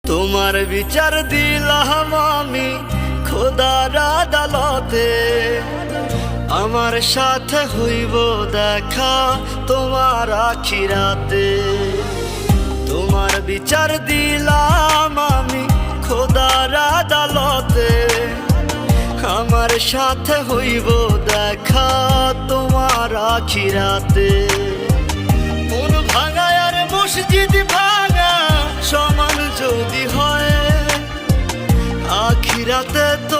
তোমার বিচার দিলাম আমি খোদার আদালতে, আমার সাথে হইব দেখা তোমার আখিরাতে। তোমার বিচার দিলাম আমি খোদার আদালতে, আমার সাথে হইব দেখা তোমার আখিরাতে। মন ভাঙা আর মসজিদ ভাঙা সমান যদি হয়, আখিরাতে তো